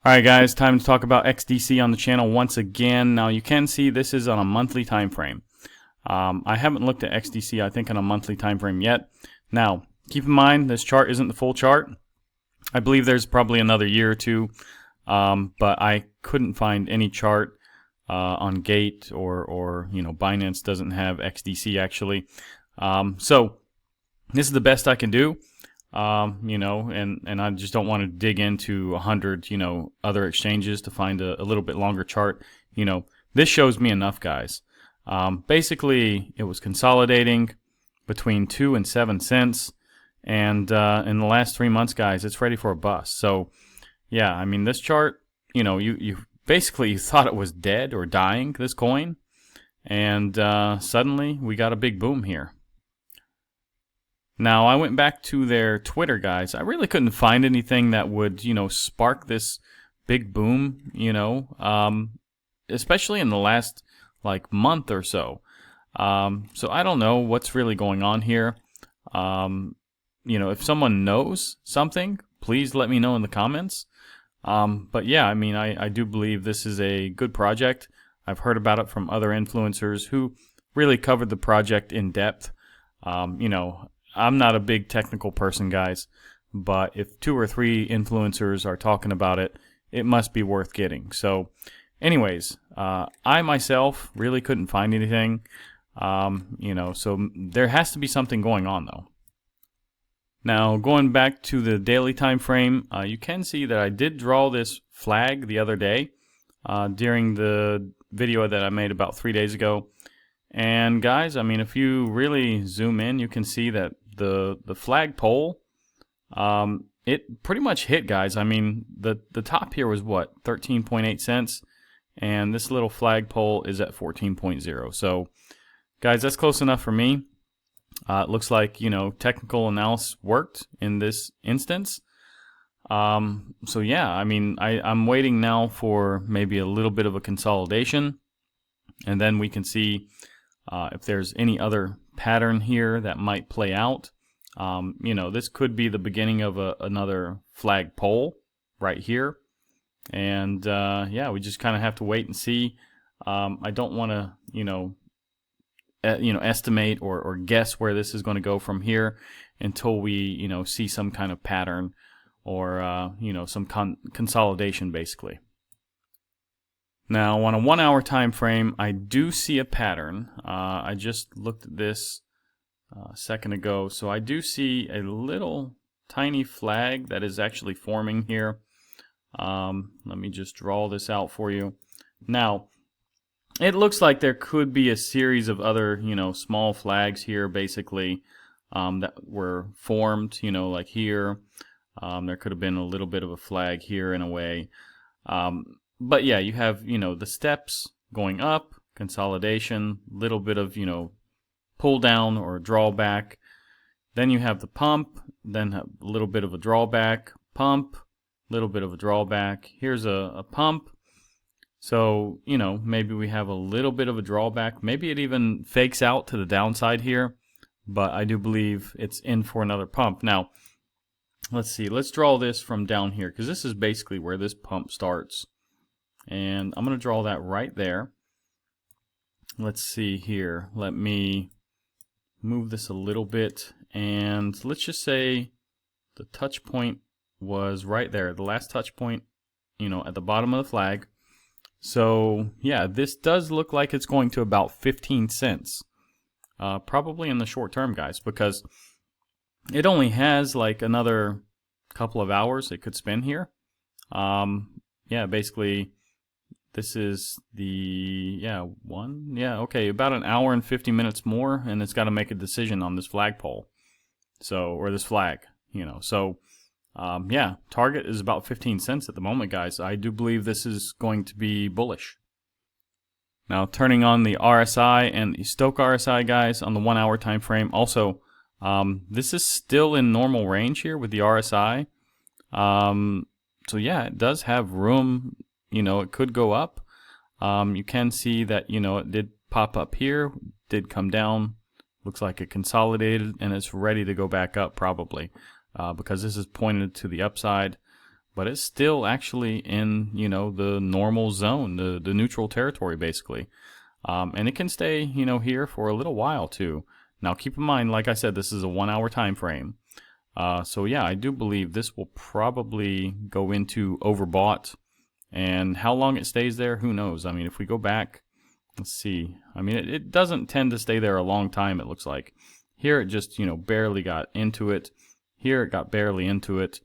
Alright guys, time to talk about XDC on the channel once again. Now you can see this is on a monthly time frame. I haven't looked at XDC, I think, on a monthly time frame yet. Now, keep in mind this chart isn't the full chart. I believe there's probably another year or two, but I couldn't find any chart on Gate or Binance doesn't have XDC actually. So this is the best I can do. And I just don't want to dig into 100, other exchanges to find a little bit longer chart. This shows me enough, guys. Basically, it was consolidating between 2 and 7 cents. And in the last 3 months, guys, it's ready for a bust. So, yeah, I mean, this chart, you basically thought it was dead or dying, this coin. And suddenly, we got a big boom here. Now, I went back to their Twitter, guys. I really couldn't find anything that would, spark this big boom, especially in the last, month or so. So I don't know what's really going on here. If someone knows something, please let me know in the comments. But yeah, I mean, I do believe this is a good project. I've heard about it from other influencers who really covered the project in depth. I'm not a big technical person, guys, but if 2 or 3 influencers are talking about it, it must be worth getting. So anyways, I myself really couldn't find anything, so there has to be something going on though. Now, going back to the daily time frame, you can see that I did draw this flag the other day during the video that I made about 3 days ago. And guys, I mean, if you really zoom in, you can see that the flagpole, it pretty much hit, guys. I mean, the top here was what, 13.8 cents, and this little flagpole is at 14.0. So, guys, that's close enough for me. It looks like, technical analysis worked in this instance. So yeah, I mean, I'm waiting now for maybe a little bit of a consolidation, and then we can see if there's any other pattern here that might play out. This could be the beginning of another flagpole right here. And yeah, we just kind of have to wait and see. I don't want to, estimate or guess where this is going to go from here until we, see some kind of pattern or, some consolidation basically. Now, on a 1 hour time frame, I do see a pattern. I just looked at this a second ago, so I do see a little tiny flag that is actually forming here. Let me just draw this out for you. Now, it looks like there could be a series of other, small flags here, basically, that were formed, like here. There could have been a little bit of a flag here in a way. But yeah, you have, the steps going up, consolidation, little bit of, pull down or drawback. Then you have the pump, then a little bit of a drawback, pump, little bit of a drawback. Here's a pump. So, maybe we have a little bit of a drawback. Maybe it even fakes out to the downside here, but I do believe it's in for another pump. Now, let's see. Let's draw this from down here because this is basically where this pump starts. And I'm going to draw that right there. Let's see here. Let me move this a little bit. And let's just say the touch point was right there. The last touch point, at the bottom of the flag. So, yeah, this does look like it's going to about 15 cents. Probably in the short term, guys, because it only has like another couple of hours it could spend here. Yeah, basically... This is the, about an hour and 50 minutes more, and it's got to make a decision on this flagpole. So, or this flag, So, yeah, target is about 15 cents at the moment, guys. I do believe this is going to be bullish. Now, turning on the RSI and the Stoke RSI, guys, on the 1 hour time frame. Also, this is still in normal range here with the RSI. So, yeah, it does have room. It could go up. You can see that, it did pop up here, did come down. Looks like it consolidated, and it's ready to go back up probably because this is pointed to the upside. but it's still actually in, you know, the normal zone, the neutral territory basically. And it can stay, you know, here for a little while too. Now keep in mind, like I said, this is a 1 hour time frame. So yeah, I do believe this will probably go into overbought, and how long it stays there, who knows? I mean, if we go back, let's see. I mean, it doesn't tend to stay there a long time, it looks like. Here it just, you know, barely got into it. Here it got barely into it.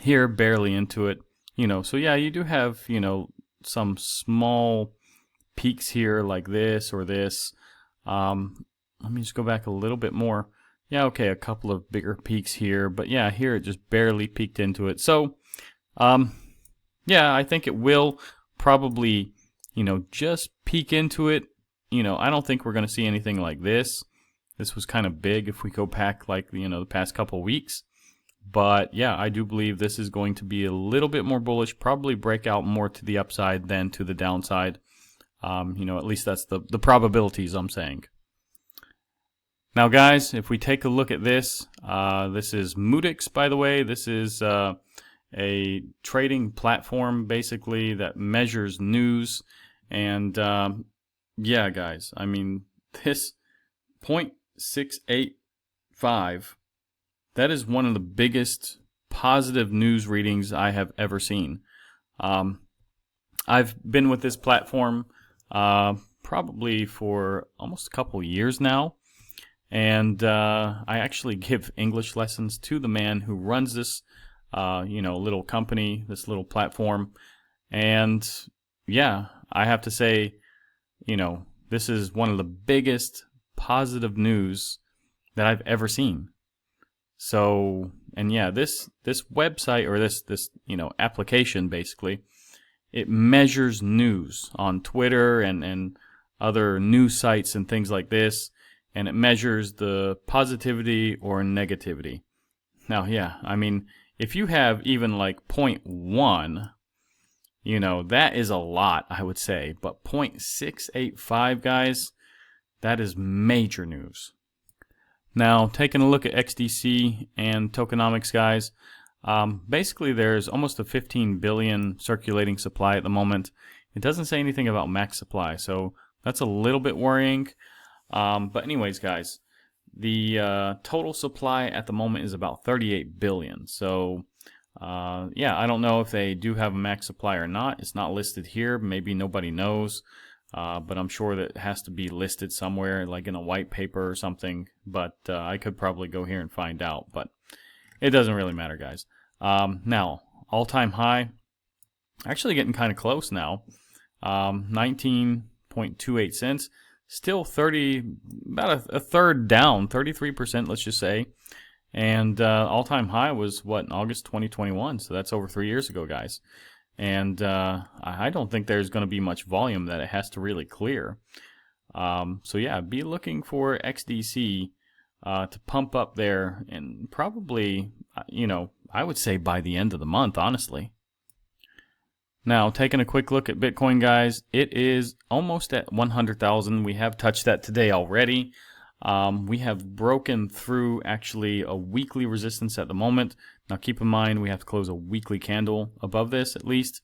Here, barely into it. You know, so yeah, you do have, you know, some small peaks here like this or this. Let me just go back a little bit more. Yeah, okay, a couple of bigger peaks here, but yeah, here it just barely peeked into it. So, yeah, I think it will probably, you know, just peek into it. You know, I don't think we're going to see anything like this. This was kind of big if we go back, like, you know, the past couple weeks. But yeah, I do believe this is going to be a little bit more bullish, probably break out more to the upside than to the downside. You know, at least that's the probabilities I'm saying. Now guys, if we take a look at this, this is Moodix, by the way. This is a trading platform basically that measures news. And yeah guys, I mean, this 0.685, that is one of the biggest positive news readings I have ever seen. I've been with this platform probably for almost a couple years now. And I actually give English lessons to the man who runs this, you know, little company, this little platform. And yeah, I have to say, you know, this is one of the biggest positive news that I've ever seen. So, and yeah, this website, or this you know, application basically, it measures news on Twitter and other news sites and things like this. And it measures the positivity or negativity. Now, yeah, I mean, if you have even like 0.1, you know, that is a lot, I would say. But 0.685, guys, that is major news. Now, taking a look at XDC and Tokenomics, guys, basically there's almost a 15 billion circulating supply at the moment. It doesn't say anything about max supply, so that's a little bit worrying. But anyways, guys, the total supply at the moment is about 38 billion. So, yeah, I don't know if they do have a max supply or not. It's not listed here. Maybe nobody knows. But I'm sure that it has to be listed somewhere, like in a white paper or something. But I could probably go here and find out. But it doesn't really matter, guys. Now, all-time high, actually getting kind of close now. 19.28 cents. Still about a third down, 33%, let's just say. And all-time high was, what, in August 2021, so that's over 3 years ago, guys. And I don't think there's going to be much volume that it has to really clear. So yeah, be looking for XDC to pump up there, and probably, you know, I would say by the end of the month, honestly. Now, taking a quick look at Bitcoin, guys, it is almost at 100,000. We have touched that today already. We have broken through actually a weekly resistance at the moment. Now, keep in mind, we have to close a weekly candle above this at least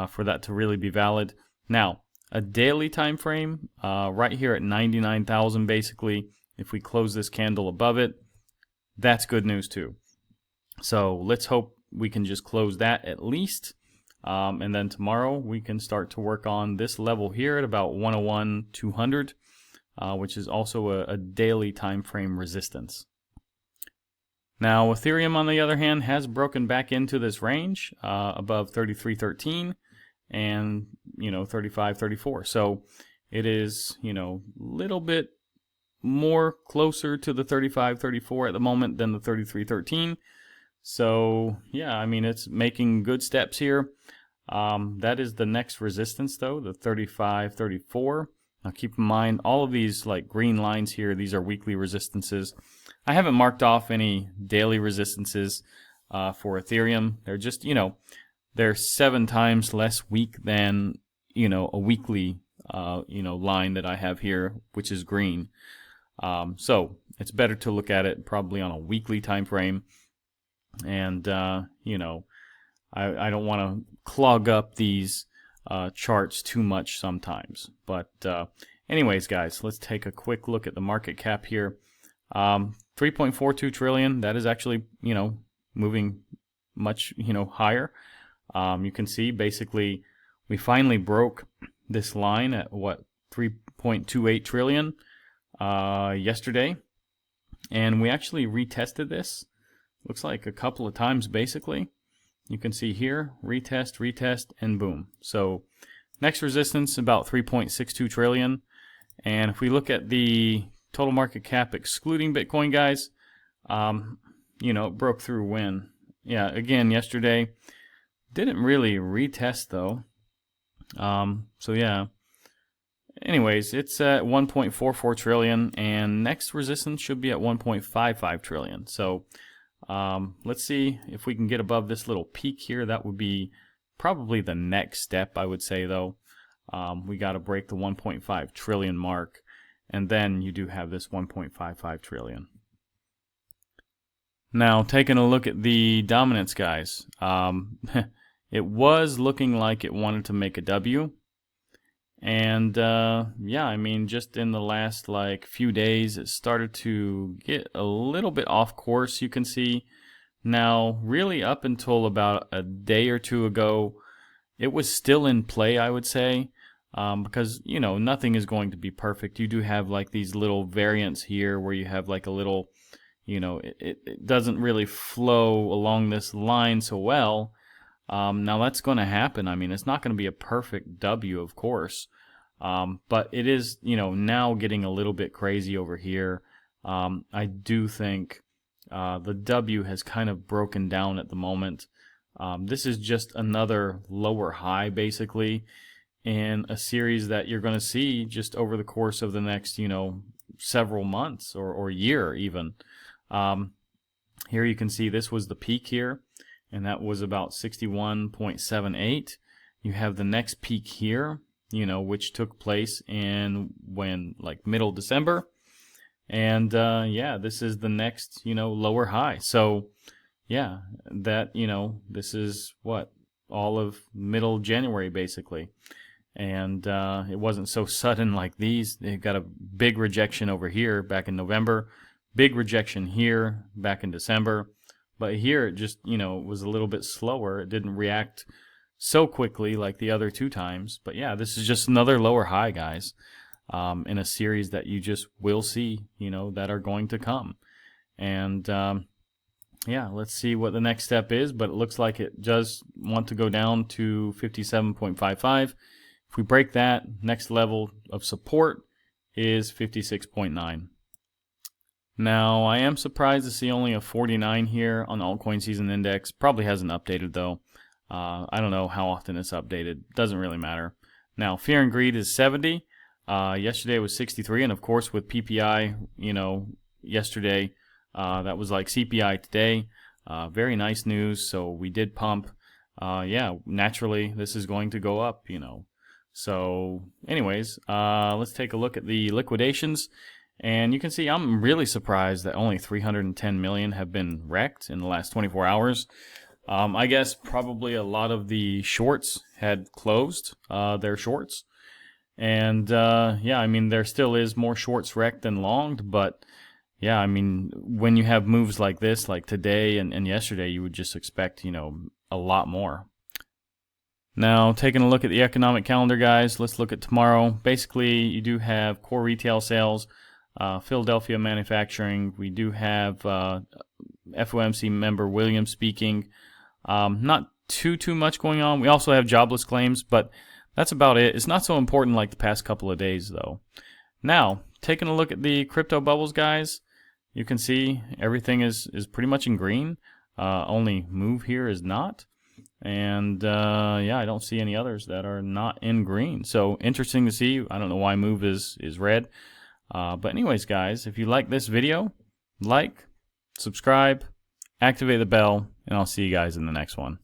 for that to really be valid. Now, a daily time frame, right here at 99,000 basically, if we close this candle above it, that's good news too. So let's hope we can just close that at least. And then tomorrow we can start to work on this level here at about 101,200, which is also a daily time frame resistance. Now, Ethereum, on the other hand, has broken back into this range above 33.13 and, you know, 35.34. So it is, you know, a little bit more closer to the 35.34 at the moment than the 33.13. So yeah, I mean, it's making good steps here. That is the next resistance though, the 35.34. Now keep in mind, all of these like green lines here, these are weekly resistances. I haven't marked off any daily resistances for Ethereum. They're just, you know, they're 7 times less weak than, you know, a weekly, you know, line that I have here, which is green. So it's better to look at it probably on a weekly time frame. And, you know, I don't want to clog up these charts too much sometimes. But anyways, guys, let's take a quick look at the market cap here. 3.42 trillion. That is actually, moving much, higher. You can see basically we finally broke this line at what, 3.28 trillion yesterday, and we actually retested this. Looks like a couple of times basically. You can see here, retest, retest, and boom. So next resistance about 3.62 trillion. And if we look at the total market cap excluding Bitcoin, guys, it broke through when? Yeah, again, yesterday. Didn't really retest though. So yeah. Anyways, it's at 1.44 trillion, and next resistance should be at 1.55 trillion. So let's see if we can get above this little peak here. That would be probably the next step, I would say, though. We got to break the 1.5 trillion mark, and then you do have this 1.55 trillion. Now, taking a look at the dominance, guys, it was looking like it wanted to make a W. And yeah, I mean, just in the last few days, it started to get a little bit off course, you can see. Now, really up until about a day or two ago, it was still in play, I would say, because, nothing is going to be perfect. You do have these little variants here where you have a little, it doesn't really flow along this line so well. Now that's going to happen. I mean, it's not going to be a perfect W, of course, but it is, now getting a little bit crazy over here. I do think the W has kind of broken down at the moment. This is just another lower high, basically, in a series that you're going to see just over the course of the next, several months or year even. Here you can see this was the peak here, and that was about 61.78. You have the next peak here, which took place in middle December. And yeah, this is the next, lower high. So yeah, that, this is what, all of middle January basically. And it wasn't so sudden like these. They got a big rejection over here back in November, big rejection here back in December. But here it just, was a little bit slower. It didn't react so quickly like the other two times. But yeah, this is just another lower high, guys, in a series that you just will see, that are going to come. And yeah, let's see what the next step is. But it looks like it does want to go down to 57.55. If we break that, next level of support is 56.9. Now, I am surprised to see only a 49 here on the altcoin season index. Probably hasn't updated, though. I don't know how often it's updated. Doesn't really matter. Now, fear and greed is 70. Yesterday it was 63. And, of course, with PPI, yesterday, that was like CPI today. Very nice news. So we did pump. Yeah, naturally, this is going to go up, So, anyways, let's take a look at the liquidations. And you can see I'm really surprised that only 310 million have been wrecked in the last 24 hours. I guess probably a lot of the shorts had closed their shorts. And yeah, I mean, there still is more shorts wrecked than longed. But yeah, I mean, when you have moves like this, like today and yesterday, you would just expect, a lot more. Now, taking a look at the economic calendar, guys, let's look at tomorrow. Basically, you do have core retail sales. Philadelphia manufacturing. We do have FOMC member Williams speaking. Not too much going on. We also have jobless claims, but that's about it. It's not so important like the past couple of days, though. Now, taking a look at the crypto bubbles, guys, you can see everything is pretty much in green. Only move here is not. And yeah, I don't see any others that are not in green. So interesting to see. I don't know why move is red. But anyways, guys, if you like this video, like, subscribe, activate the bell, and I'll see you guys in the next one.